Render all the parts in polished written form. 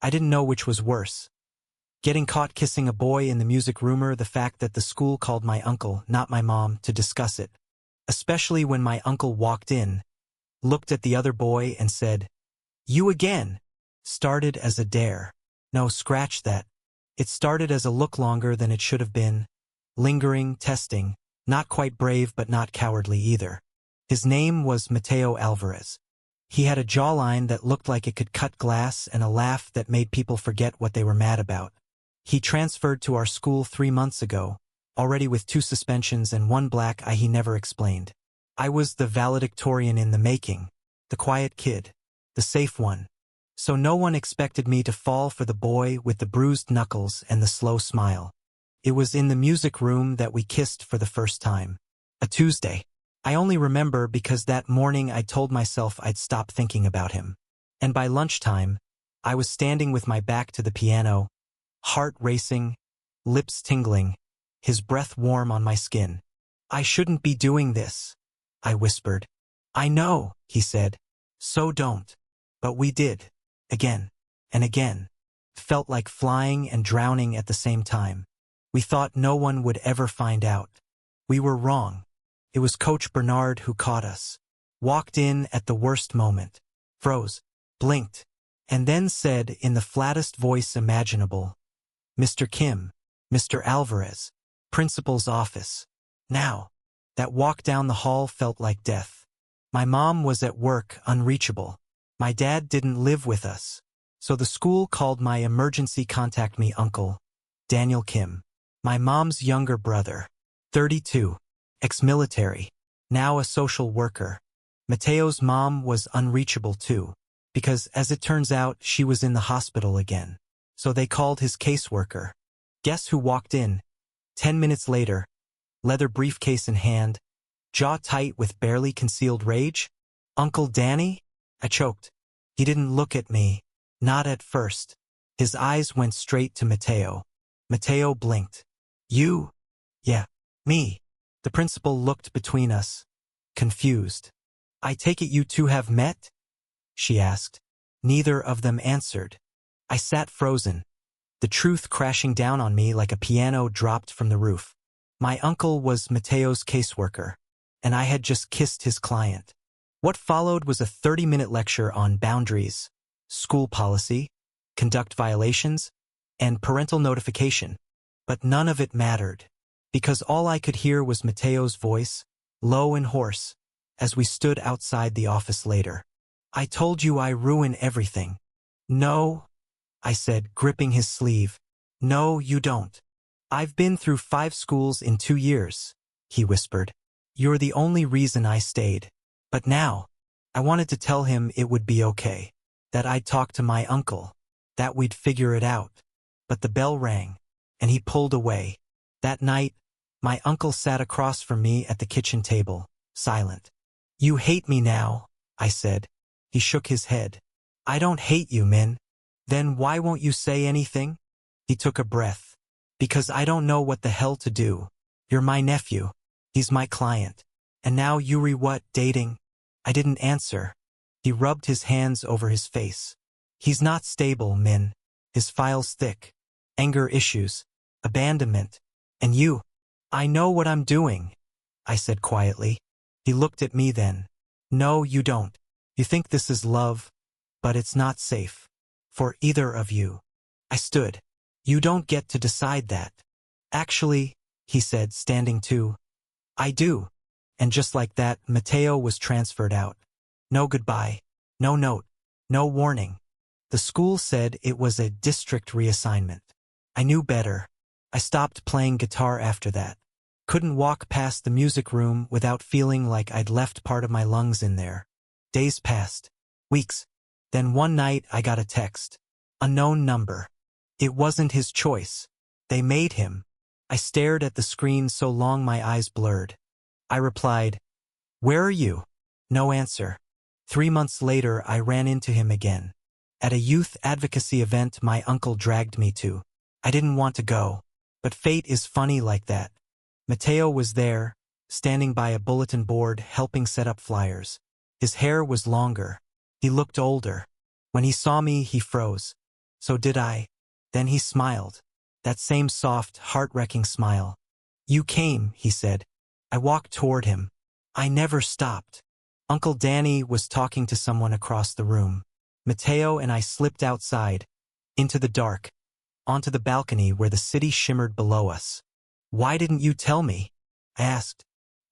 I didn't know which was worse. Getting caught kissing a boy in the music room, or the fact that the school called my uncle, not my mom, to discuss it. Especially when my uncle walked in, looked at the other boy and said, "You again." Started as a dare. No, scratch that. It started as a look, longer than it should have been. Lingering, testing, not quite brave but not cowardly either. His name was Mateo Alvarez. He had a jawline that looked like it could cut glass and a laugh that made people forget what they were mad about. He transferred to our school 3 months ago, already with 2 suspensions and 1 black eye he never explained. I was the valedictorian in the making, the quiet kid, the safe one. So no one expected me to fall for the boy with the bruised knuckles and the slow smile. It was in the music room that we kissed for the first time. A Tuesday. I only remember because that morning I told myself I'd stop thinking about him. And by lunchtime, I was standing with my back to the piano, heart racing, lips tingling, his breath warm on my skin. "I shouldn't be doing this," I whispered. "I know," he said. "So don't." But we did. Again. And again. Felt like flying and drowning at the same time. We thought no one would ever find out. We were wrong. It was Coach Bernard who caught us. Walked in at the worst moment. Froze. Blinked. And then said in the flattest voice imaginable, "Mr. Kim, Mr. Alvarez, principal's office." Now, that walk down the hall felt like death. My mom was at work, unreachable. My dad didn't live with us, so the school called my emergency contact me uncle, Daniel Kim. My mom's younger brother, 32, ex-military, now a social worker. Mateo's mom was unreachable too, because as it turns out, she was in the hospital again. So they called his caseworker. Guess who walked in? 10 minutes later, leather briefcase in hand, jaw tight with barely concealed rage? Uncle Danny? I choked. He didn't look at me. Not at first. His eyes went straight to Mateo. Mateo blinked. "You?" "Yeah, me." The principal looked between us, confused. "I take it you two have met?" she asked. Neither of them answered. I sat frozen, the truth crashing down on me like a piano dropped from the roof. My uncle was Mateo's caseworker, and I had just kissed his client. What followed was a 30-minute lecture on boundaries, school policy, conduct violations, and parental notification. But none of it mattered, because all I could hear was Mateo's voice, low and hoarse, as we stood outside the office later. "I told you I ruin everything." "No," I said, gripping his sleeve. "No, you don't. I've been through 5 schools in 2 years," he whispered. "You're the only reason I stayed." But now, I wanted to tell him it would be okay, that I'd talk to my uncle, that we'd figure it out. But the bell rang, and he pulled away. That night, my uncle sat across from me at the kitchen table, silent. "You hate me now," I said. He shook his head. "I don't hate you, Min." "Then why won't you say anything?" He took a breath. "Because I don't know what the hell to do. You're my nephew. He's my client. And now Yuri what, dating?" I didn't answer. He rubbed his hands over his face. "He's not stable, Min. His file's thick. Anger issues. Abandonment. And you." "I know what I'm doing," I said quietly. He looked at me then. "No, you don't. You think this is love, but it's not safe. For either of you." I stood. "You don't get to decide that." "Actually," he said, standing too, "I do." And just like that, Mateo was transferred out. No goodbye, no note, no warning. The school said it was a district reassignment. I knew better. I stopped playing guitar after that. Couldn't walk past the music room without feeling like I'd left part of my lungs in there. Days passed. Weeks. Then one night I got a text. Unknown number. It wasn't his choice. They made him. I stared at the screen so long my eyes blurred. I replied, "Where are you?" No answer. 3 months later, I ran into him again. At a youth advocacy event my uncle dragged me to. I didn't want to go, but fate is funny like that. Mateo was there, standing by a bulletin board helping set up flyers. His hair was longer. He looked older. When he saw me, he froze. So did I. Then he smiled. That same soft, heart-wrecking smile. You came, he said. I walked toward him. I never stopped. Uncle Danny was talking to someone across the room. Mateo and I slipped outside, into the dark, onto the balcony where the city shimmered below us. Why didn't you tell me? I asked.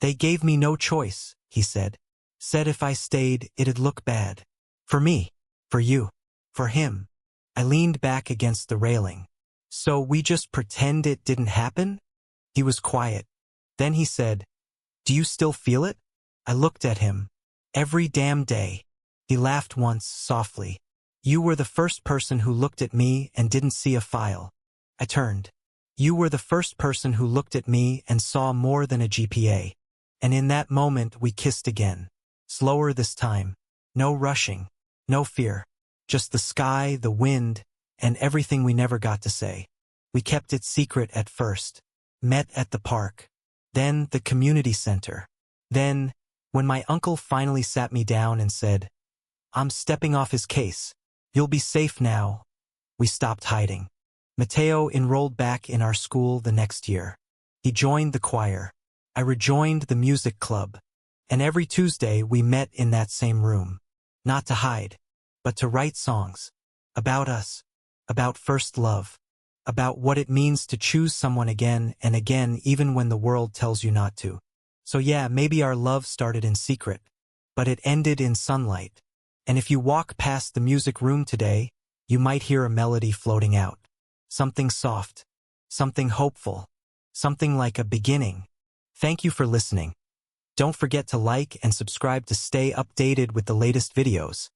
They gave me no choice, he said. Said if I stayed, it'd look bad. For me, for you, for him. I leaned back against the railing. So we just pretend it didn't happen? He was quiet. Then he said, Do you still feel it? I looked at him. Every damn day. He laughed once, softly. You were the first person who looked at me and didn't see a file. I turned. You were the first person who looked at me and saw more than a GPA. And in that moment we kissed again. Slower this time. No rushing. No fear. Just the sky, the wind, and everything we never got to say. We kept it secret at first. Met at the park. Then the community center. Then, when my uncle finally sat me down and said, I'm stepping off his case. You'll be safe now. We stopped hiding. Mateo enrolled back in our school the next year. He joined the choir. I rejoined the music club. And every Tuesday we met in that same room. Not to hide, but to write songs. About us. About first love. About what it means to choose someone again and again even when the world tells you not to. So yeah, maybe our love started in secret, but it ended in sunlight. And if you walk past the music room today, you might hear a melody floating out. Something soft. Something hopeful. Something like a beginning. Thank you for listening. Don't forget to like and subscribe to stay updated with the latest videos.